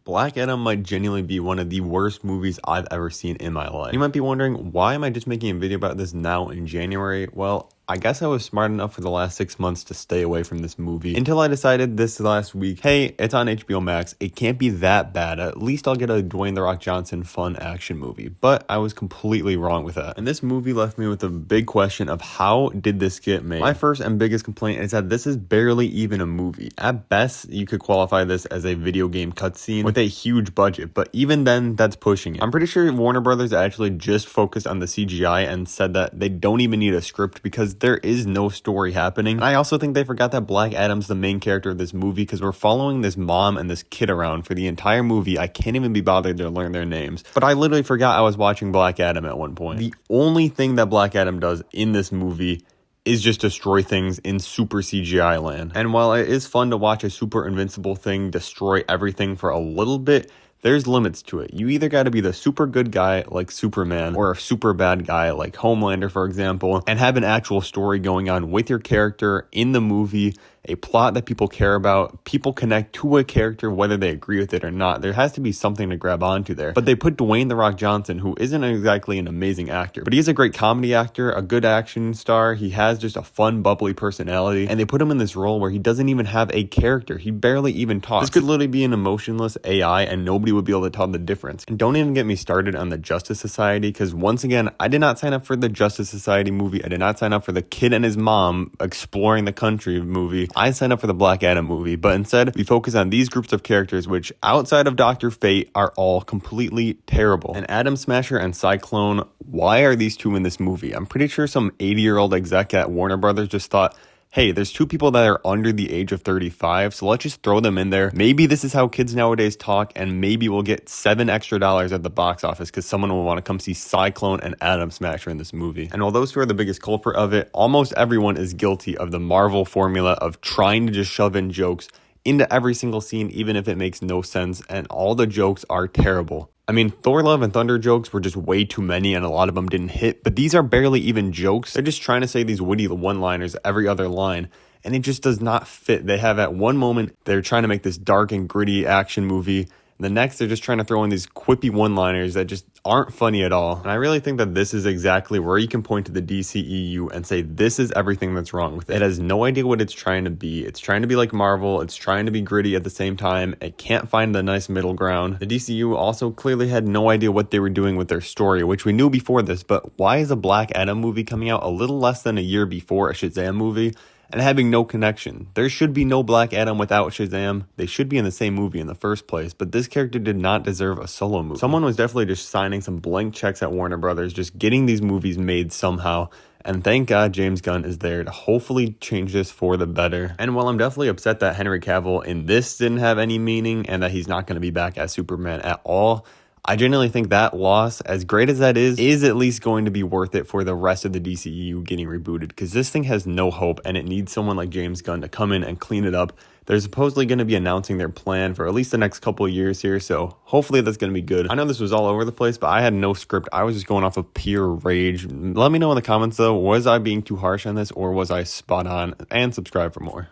Black Adam might genuinely be one of the worst movies I've ever seen in my life. You might be wondering, why am I just making a video about this now in January? Well, I guess I was smart enough for the last 6 months to stay away from this movie until I decided this last week, hey, it's on HBO Max. It can't be that bad. At least I'll get a Dwayne "The Rock" Johnson fun action movie. But I was completely wrong with that. And this movie left me with a big question of how did this get made? My first and biggest complaint is that this is barely even a movie. At best, you could qualify this as a video game cutscene with a huge budget, but even then, that's pushing it. I'm pretty sure Warner Brothers actually just focused on the CGI and said that they don't even need a script because there is no story happening. And I also think they forgot that Black Adam's the main character of this movie because we're following this mom and this kid around for the entire movie. I can't even be bothered to learn their names. But I literally forgot I was watching Black Adam at one point. The only thing that Black Adam does in this movie is just destroy things in super CGI land. And while it is fun to watch a super invincible thing destroy everything for a little bit, there's limits to it. You either got to be the super good guy like Superman or a super bad guy like Homelander, for example, and have an actual story going on with your character in the movie, a plot that people care about, people connect to a character whether they agree with it or not. There has to be something to grab onto there. But they put Dwayne "The Rock" Johnson, who isn't exactly an amazing actor, but he's a great comedy actor, a good action star. He has just a fun, bubbly personality, and they put him in this role where he doesn't even have a character. He barely even talks. This could literally be an emotionless AI, and nobody would be able to tell the difference. And don't even get me started on the Justice Society, because once again, I did not sign up for the Justice Society movie. I did not sign up for the kid and his mom exploring the country movie. I signed up for the Black Adam movie, but instead we focus on these groups of characters which, outside of Dr. Fate, are all completely terrible. And Atom Smasher and Cyclone, why are these two in this movie? I'm pretty sure some 80-year-old exec at Warner Brothers just thought, hey, there's two people that are under the age of 35, so let's just throw them in there. Maybe this is how kids nowadays talk, and maybe we'll get $7 extra at the box office because someone will want to come see Cyclone and Atom Smasher in this movie. And while those two are the biggest culprit of it, almost everyone is guilty of the Marvel formula of trying to just shove in jokes into every single scene, even if it makes no sense, and all the jokes are terrible. I mean, Thor Love and Thunder jokes were just way too many and a lot of them didn't hit, but these are barely even jokes. They're just trying to say these witty one-liners every other line, and it just does not fit. They have at one moment, they're trying to make this dark and gritty action movie. The next, they're just trying to throw in these quippy one-liners that just aren't funny at all. And I really think that this is exactly where you can point to the DCEU and say this is everything that's wrong with it. It has no idea what it's trying to be. It's trying to be like Marvel. It's trying to be gritty at the same time. It can't find the nice middle ground. The DCEU also clearly had no idea what they were doing with their story, which we knew before this, but why is a Black Adam movie coming out a little less than a year before a Shazam movie and having no connection? There should be no Black Adam without Shazam. They should be in the same movie in the first place, but this character did not deserve a solo movie. Someone was definitely just signing some blank checks at Warner Brothers, just getting these movies made somehow. And thank God James Gunn is there to hopefully change this for the better. And while I'm definitely upset that Henry Cavill in this didn't have any meaning and that he's not going to be back as Superman at all, I genuinely think that loss, as great as that is at least going to be worth it for the rest of the DCEU getting rebooted, because this thing has no hope and it needs someone like James Gunn to come in and clean it up. They're supposedly going to be announcing their plan for at least the next couple of years here, so hopefully that's going to be good. I know this was all over the place, but I had no script. I was just going off of pure rage. Let me know in the comments though, was I being too harsh on this or was I spot on? And subscribe for more.